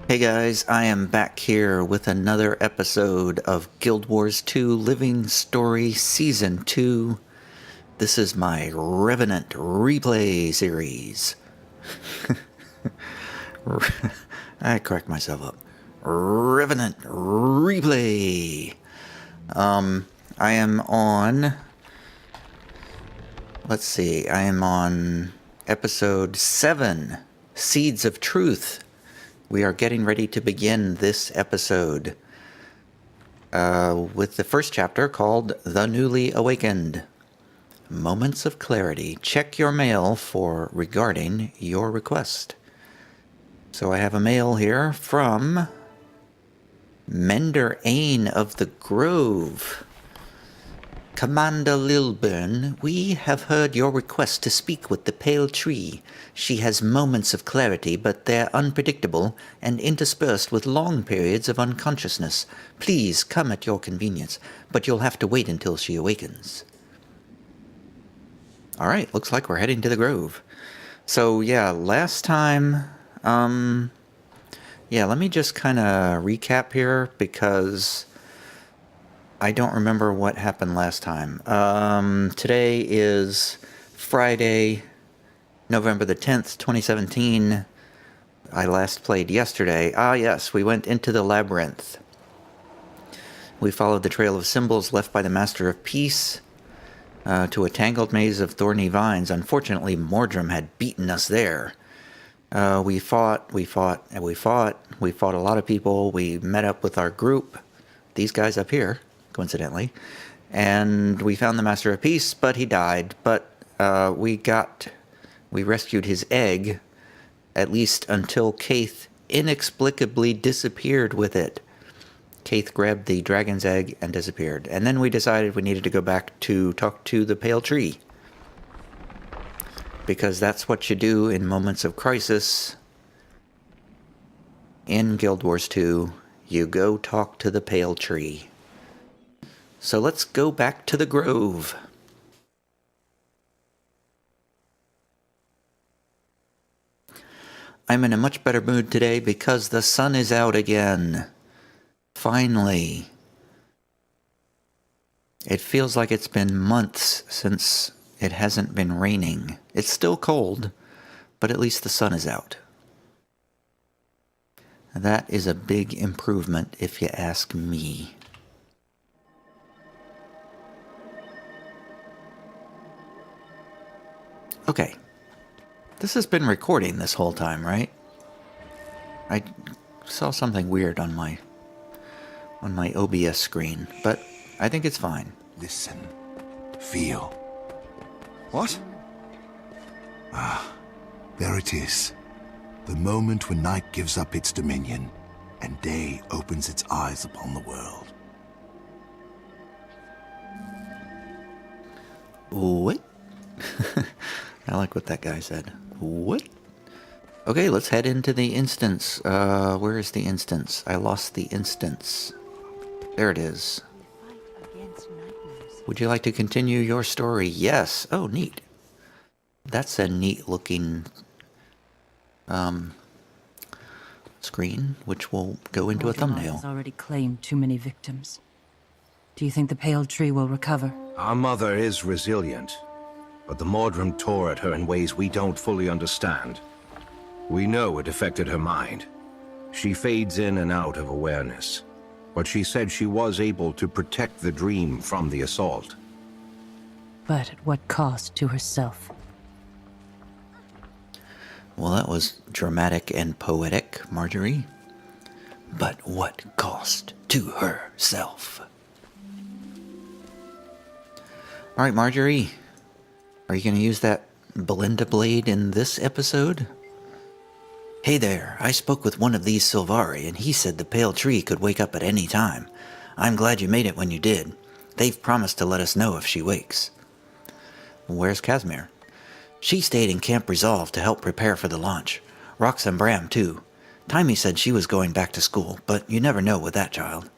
Hey guys, I am back here with another episode of Guild Wars 2 Living Story Season 2. This is my Revenant replay series. I cracked myself up. Revenant replay. I am on... Let's see, I am on episode 7, Seeds of Truth. We are getting ready to begin this episode with the first chapter called The Newly Awakened. Moments of Clarity. Check your mail for regarding your request. So I have a mail here from Mender Ain of the Grove. Commander Lilburn, we have heard your request to speak with the Pale Tree. She has moments of clarity, but they're unpredictable and interspersed with long periods of unconsciousness. Please come at your convenience, but you'll have to wait until she awakens. Alright, looks like we're heading to the Grove. So yeah, last time, let me just kind of recap here because I don't remember what happened last time. Today is Friday, November the 10th, 2017. I last played yesterday. Ah, yes, we went into the labyrinth. We followed the trail of symbols left by the Master of Peace to a tangled maze of thorny vines. Unfortunately, Mordrum had beaten us there. We fought a lot of people. We met up with our group, these guys up here, coincidentally, and we found the Master of Peace, but he died. But we rescued his egg, at least until Caithe inexplicably disappeared with it. Caithe grabbed the dragon's egg and disappeared, and then we decided we needed to go back to talk to the Pale Tree, because that's what you do in moments of crisis. In Guild Wars 2, you go talk to the Pale Tree. So let's go back to the Grove. I'm in a much better mood today because the sun is out again. Finally. It feels like it's been months since it hasn't been raining. It's still cold, but at least the sun is out. That is a big improvement if you ask me. Okay, this has been recording this whole time, right? I saw something weird on my OBS screen, but I think it's fine. Listen, feel. What? Ah, there it is. The moment when night gives up its dominion and day opens its eyes upon the world. What? I like what that guy said. What? Okay, let's head into the instance. Where is the instance? I lost the instance. There it is. Would you like to continue your story? Yes. Oh, neat. That's a neat looking screen, which will go into a thumbnail. Has already claimed too many victims. Do you think the Pale Tree will recover? Our mother is resilient, but the Mordrum tore at her in ways we don't fully understand. We know it affected her mind. She fades in and out of awareness, but she said she was able to protect the dream from the assault. But at what cost to herself? Well, that was dramatic and poetic, Marjorie. But what cost to herself? All right, Marjorie. Are you going to use that Belinda blade in this episode? Hey there, I spoke with one of these Sylvari, and he said the Pale Tree could wake up at any time. I'm glad you made it when you did. They've promised to let us know if she wakes. Where's Casimir? She stayed in Camp Resolve to help prepare for the launch. Rox and Bram, too. Timmy said she was going back to school, but you never know with that child.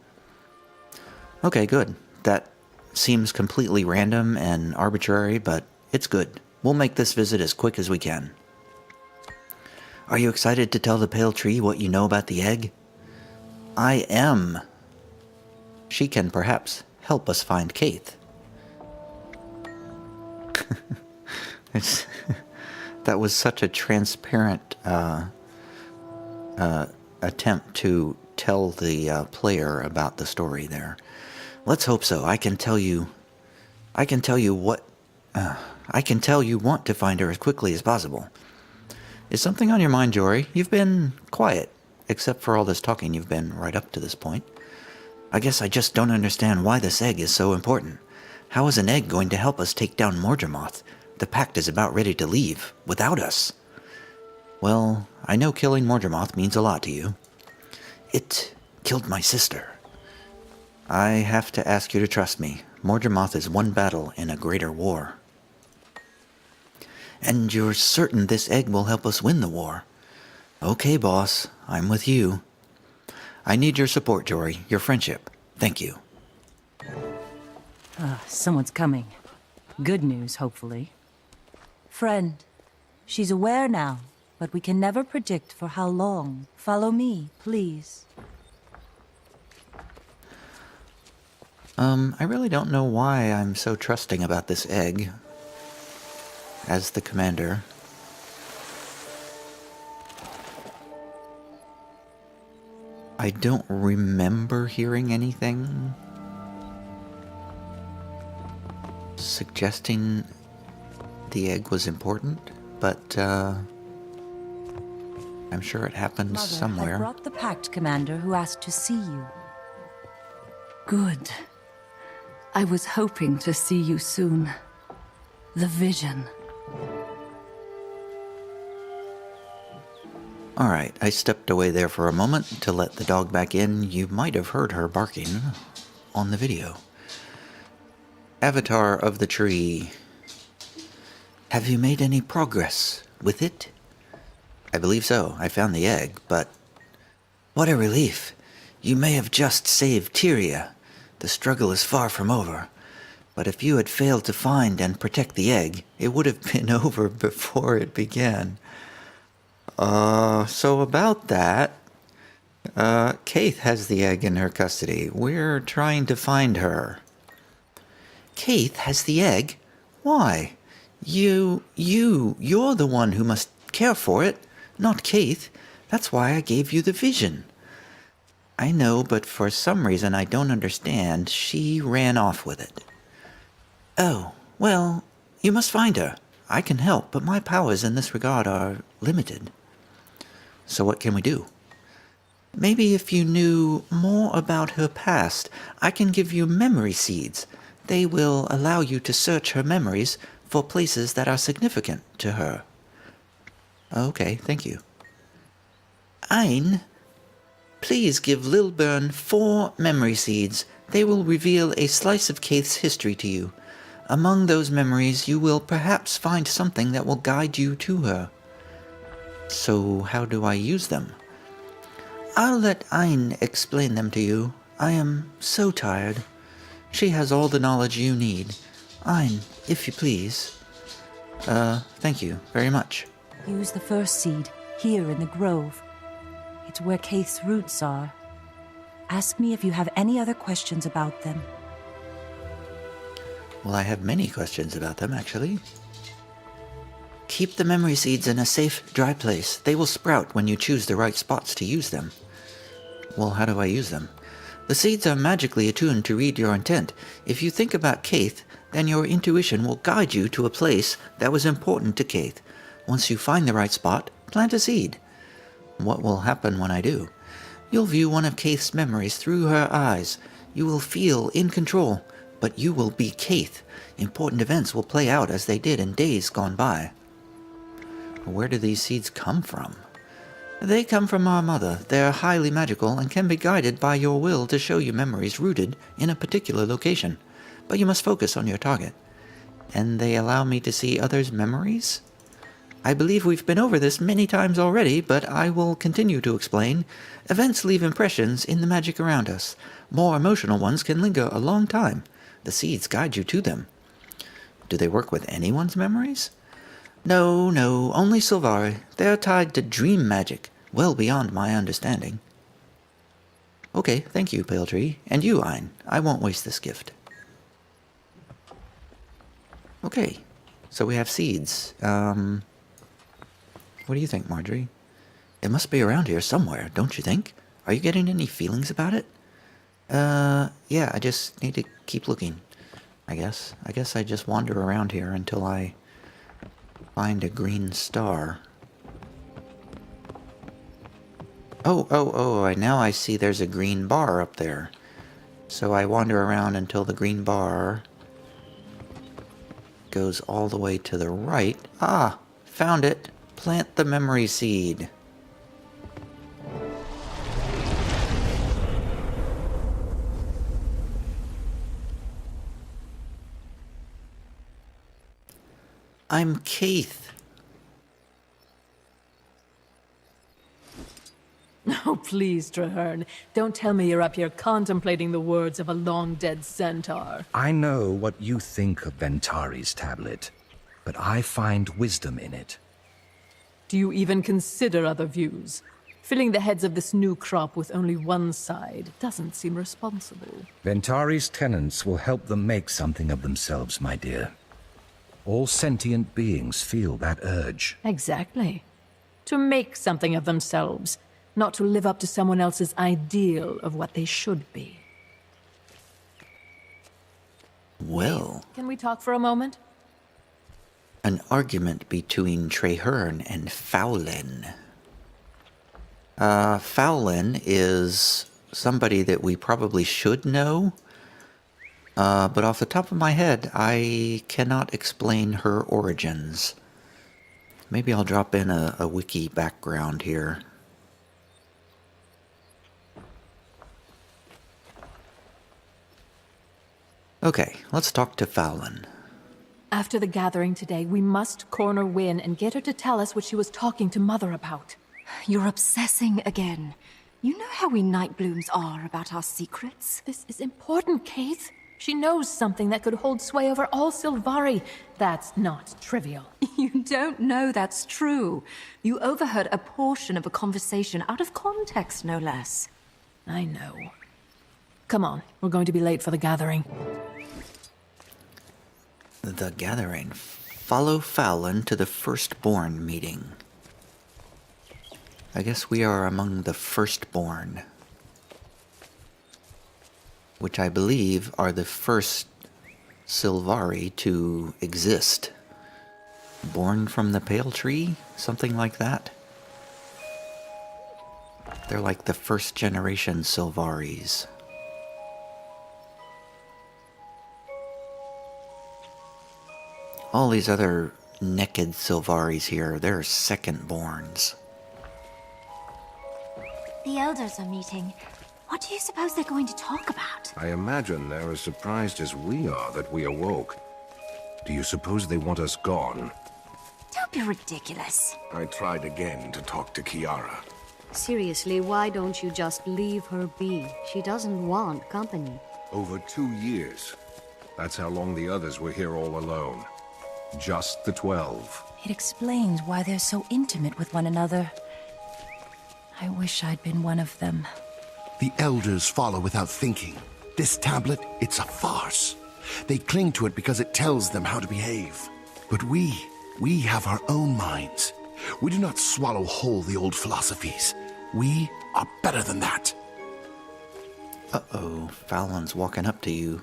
Okay, good. That seems completely random and arbitrary, but it's good. We'll make this visit as quick as we can. Are you excited to tell the Pale Tree what you know about the egg? I am. She can perhaps help us find Caithe. That was such a transparent attempt to tell the player about the story there. Let's hope so. I can tell you want to find her as quickly as possible. Is something on your mind, Jory? You've been quiet, except for all this talking you've been right up to this point. I guess I just don't understand why this egg is so important. How is an egg going to help us take down Mordramoth? The pact is about ready to leave, without us. Well, I know killing Mordramoth means a lot to you. It killed my sister. I have to ask you to trust me. Mordramoth is one battle in a greater war. And you're certain this egg will help us win the war? Okay, boss. I'm with you. I need your support, Jory. Your friendship. Thank you. Someone's coming. Good news, hopefully. Friend, she's aware now, but we can never predict for how long. Follow me, please. I really don't know why I'm so trusting about this egg. As the commander. I don't remember hearing anything suggesting the egg was important, but I'm sure it happened Mother, somewhere. I brought the Pact Commander who asked to see you. Good. I was hoping to see you soon. The vision. Alright, I stepped away there for a moment to let the dog back in. You might have heard her barking on the video. Avatar of the Tree. Have you made any progress with it? I believe so. I found the egg, but... What a relief. You may have just saved Tyria. The struggle is far from over. But if you had failed to find and protect the egg, it would have been over before it began. So about that, Caithe has the egg in her custody. We're trying to find her. Caithe has the egg? Why? You're the one who must care for it, not Caithe. That's why I gave you the vision. I know, but for some reason I don't understand, she ran off with it. Oh, well, you must find her. I can help, but my powers in this regard are limited. So what can we do? Maybe if you knew more about her past, I can give you memory seeds. They will allow you to search her memories for places that are significant to her. Okay, thank you. Ein, please give Lilburn 4 memory seeds. They will reveal a slice of Caithe's history to you. Among those memories, you will perhaps find something that will guide you to her. So how do I use them? I'll let Ein explain them to you. I am so tired. She has all the knowledge you need. Ein, if you please. Thank you very much. Use the first seed, here in the grove. It's where Caithe's roots are. Ask me if you have any other questions about them. Well, I have many questions about them, actually. Keep the memory seeds in a safe, dry place. They will sprout when you choose the right spots to use them. Well, how do I use them? The seeds are magically attuned to read your intent. If you think about Caithe, then your intuition will guide you to a place that was important to Caithe. Once you find the right spot, plant a seed. What will happen when I do? You'll view one of Caithe's memories through her eyes. You will feel in control, but you will be Caithe. Important events will play out as they did in days gone by. Where do these seeds come from? They come from our mother. They're highly magical and can be guided by your will to show you memories rooted in a particular location. But you must focus on your target. And they allow me to see others' memories? I believe we've been over this many times already, but I will continue to explain. Events leave impressions in the magic around us. More emotional ones can linger a long time. The seeds guide you to them. Do they work with anyone's memories? No, no, only Sylvari. They are tied to dream magic, well beyond my understanding. Okay, thank you, Pale Tree. And you, Ein. I won't waste this gift. Okay, so we have seeds. What do you think, Marjorie? It must be around here somewhere, don't you think? Are you getting any feelings about it? Yeah, I just need to keep looking, I guess. I guess I just wander around here until I find a green star. Oh, now I see there's a green bar up there. So I wander around until the green bar goes all the way to the right. Ah, found it. Plant the memory seed. I'm Caithe. Oh, please, Traherne. Don't tell me you're up here contemplating the words of a long-dead centaur. I know what you think of Ventari's tablet, but I find wisdom in it. Do you even consider other views? Filling the heads of this new crop with only one side doesn't seem responsible. Ventari's tenets will help them make something of themselves, my dear. All sentient beings feel that urge. Exactly. To make something of themselves, not to live up to someone else's ideal of what they should be. Well, Can we talk for a moment? an argument between Traherne and Faolain. Faolain is somebody that we probably should know, but off the top of my head, I cannot explain her origins. Maybe I'll drop in a wiki background here. Okay, let's talk to Faolain. After the gathering today, we must corner Wynne and get her to tell us what she was talking to Mother about. You're obsessing again. You know how we Nightblooms are about our secrets. This is important, Caithe. She knows something that could hold sway over all Sylvari. That's not trivial. You don't know that's true. You overheard a portion of a conversation out of context, no less. I know. Come on, we're going to be late for the gathering. The gathering. Follow Faolain to the Firstborn meeting. I guess we are among the Firstborn, which I believe are the first Sylvari to exist. Born from the Pale Tree? Something like that? They're like the first generation Sylvaris. All these other naked Sylvaris here, they're second-borns. The elders are meeting. What do you suppose they're going to talk about? I imagine they're as surprised as we are that we awoke. Do you suppose they want us gone? Don't be ridiculous. I tried again to talk to Kiara. Seriously, why don't you just leave her be? She doesn't want company. Over 2 years. That's how long the others were here all alone. Just the 12. It explains why they're so intimate with one another. I wish I'd been one of them. The elders follow without thinking. This tablet, it's a farce. They cling to it because it tells them how to behave. But we have our own minds. We do not swallow whole the old philosophies. We are better than that. Uh-oh, Faolain's walking up to you.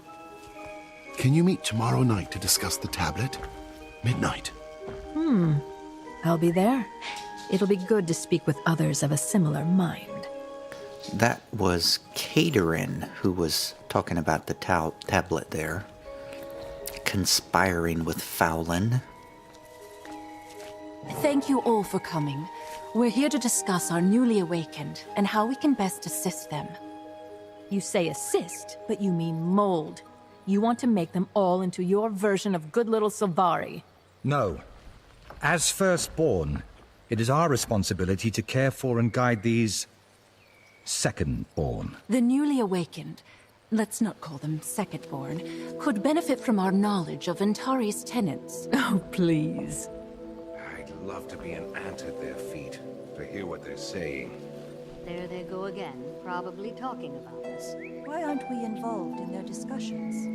Can you meet tomorrow night to discuss the tablet? Midnight. I'll be there. It'll be good to speak with others of a similar mind. That was Caithe who was talking about the tablet there. Conspiring with Faolain. Thank you all for coming. We're here to discuss our newly awakened and how we can best assist them. You say assist, but you mean mold. You want to make them all into your version of good little Sylvari. No. As Firstborn, it is our responsibility to care for and guide these Secondborn. The newly awakened, let's not call them secondborn, could benefit from our knowledge of Ventari's tenets. Oh, please. love to be an ant at their feet, to hear what they're saying. There they go again, probably talking about us. Why aren't we involved in their discussions?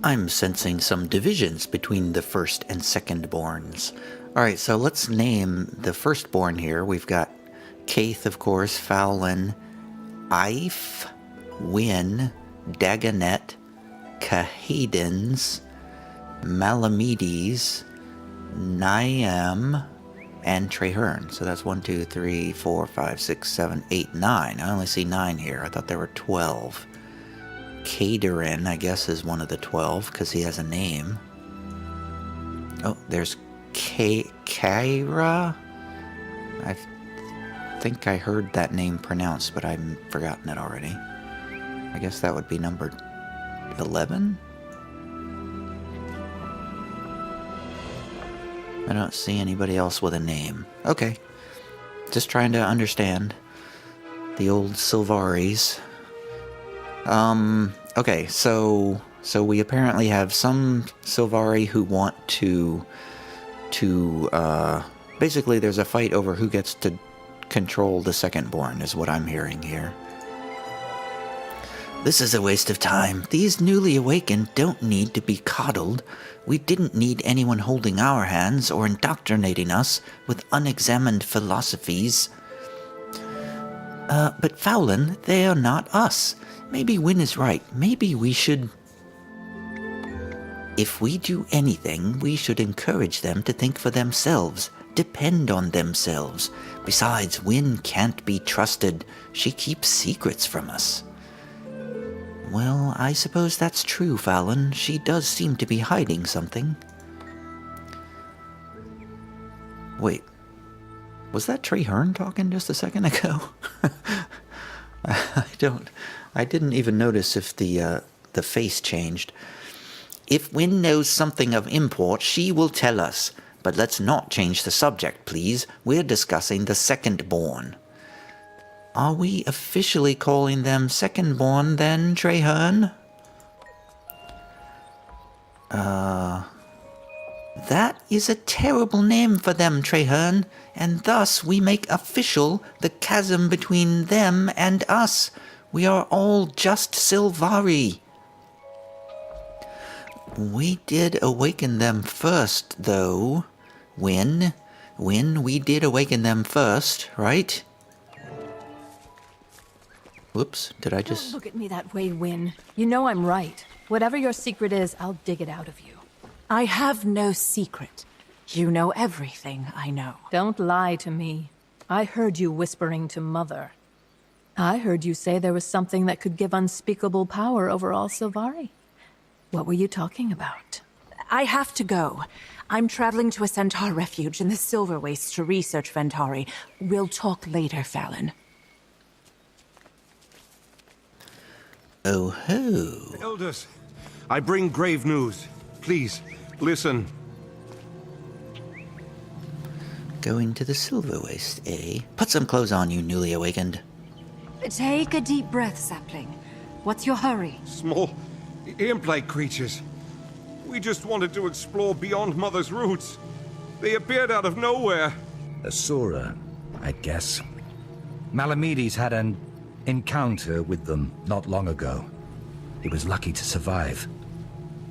I'm sensing some divisions between the first and second-borns. Alright, so let's name the firstborn here. We've got Caithe, of course, Faolain, Caithe, Wynn, Dagonet, Caithe, Malamedes, Niam, and Traherne. So that's 1, 2, 3, 4, 5, 6, 7, 8, 9. I only see 9 here. I thought there were 12. Caithe, I guess, is one of the 12 because he has a name. Oh, there's Kyra. I think I heard that name pronounced, but I've forgotten it already. I guess that would be number 11? I don't see anybody else with a name. Okay. Just trying to understand the old Sylvaris. Okay, so we apparently have some Sylvari who want to basically there's a fight over who gets to control the secondborn, is what I'm hearing here. This is a waste of time. These newly awakened don't need to be coddled. We didn't need anyone holding our hands or indoctrinating us with unexamined philosophies. But Faolain, they are not us. Maybe Wynn is right. Maybe we should... If we do anything, we should encourage them to think for themselves, depend on themselves. Besides, Wynn can't be trusted. She keeps secrets from us. Well, I suppose that's true, Faolain. She does seem to be hiding something. Wait, was that Traherne talking just a second ago? I didn't even notice if the face changed. If Wynn knows something of import, she will tell us. But let's not change the subject, please. We're discussing the second-born. Are we officially calling them second-born, then, Traherne? That is a terrible name for them, Traherne, and thus we make official the chasm between them and us. We are all just Sylvari. We did awaken them first, though. Wynn, we did awaken them first, right? Whoops, did I just... Don't look at me that way, Wynn. You know I'm right. Whatever your secret is, I'll dig it out of you. I have no secret. You know everything I know. Don't lie to me. I heard you whispering to Mother. I heard you say there was something that could give unspeakable power over all Sylvari. What were you talking about? I have to go. I'm traveling to a Centaur refuge in the Silver Wastes to research Ventari. We'll talk later, Faolain. Oh ho. Elders, I bring grave news. Please, listen. Going to the Silver Waste, eh? Put some clothes on, you newly awakened. Take a deep breath, Sapling. What's your hurry? Small, imp-like creatures. We just wanted to explore beyond Mother's roots. They appeared out of nowhere. Asura, I'd guess. Malamedes had an encounter with them not long ago. He was lucky to survive.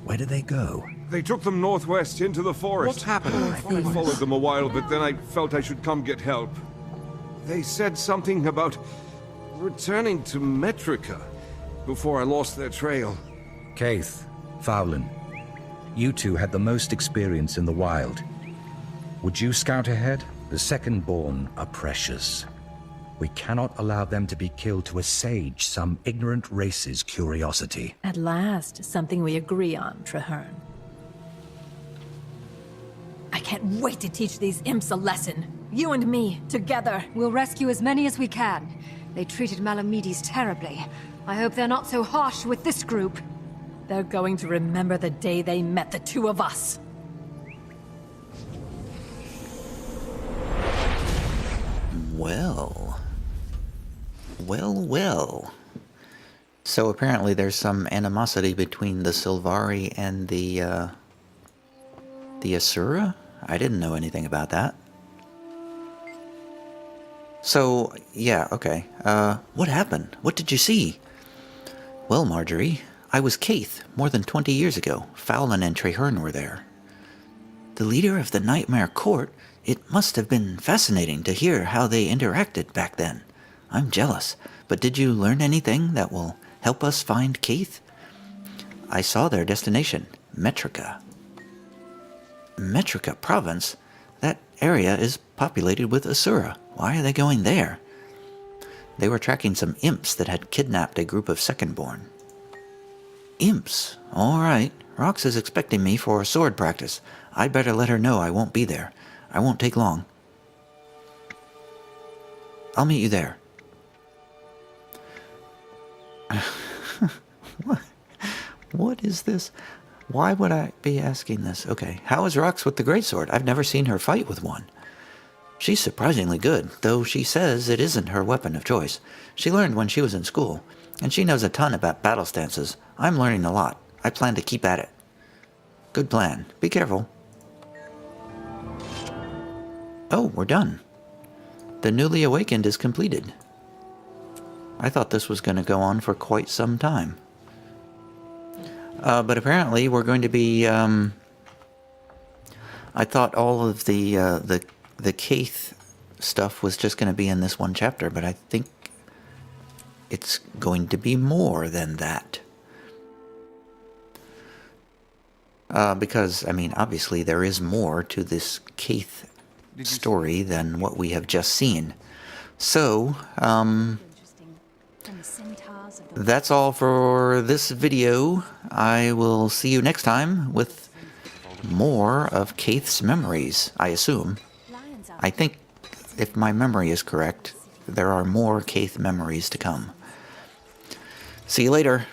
Where did they go? They took them northwest into the forest. What happened? I followed them a while, but then I felt I should come get help. They said something about returning to Metrica before I lost their trail. Caithe, Faolain, you two had the most experience in the wild. Would you scout ahead? The second-born are precious. We cannot allow them to be killed to assuage some ignorant race's curiosity. At last, something we agree on, Traherne. I can't wait to teach these imps a lesson. You and me, together. We'll rescue as many as we can. They treated Malamedes terribly. I hope they're not so harsh with this group. They're going to remember the day they met the two of us. Well. So apparently there's some animosity between the Sylvari and the The Asura? I didn't know anything about that. So, yeah, okay. What happened? What did you see? Well, Marjorie, I was Caithe more than 20 years ago. Faolain and Treherne were there. The leader of the Nightmare Court? It must have been fascinating to hear how they interacted back then. I'm jealous, but did you learn anything that will help us find Caithe? I saw their destination, Metrica. Metrica province? That area is populated with Asura. Why are they going there? They were tracking some imps that had kidnapped a group of Secondborn. Imps? All right. Rox is expecting me for sword practice. I'd better let her know I won't be there. I won't take long. I'll meet you there. What is this? Why would I be asking this? Okay, how is Rox with the greatsword? I've never seen her fight with one. She's surprisingly good, though she says it isn't her weapon of choice. She learned when she was in school, and she knows a ton about battle stances. I'm learning a lot. I plan to keep at it. Good plan. Be careful. Oh, we're done. The newly awakened is completed. I thought this was going to go on for quite some time. But apparently we're going to be, I thought all of the Caithe stuff was just going to be in this one chapter, but I think it's going to be more than that. Because, I mean, obviously there is more to this Caithe story than what we have just seen. So, that's all for this video. I will see you next time with more of Caithe's memories, I assume. I think, if my memory is correct, there are more Caithe memories to come. See you later.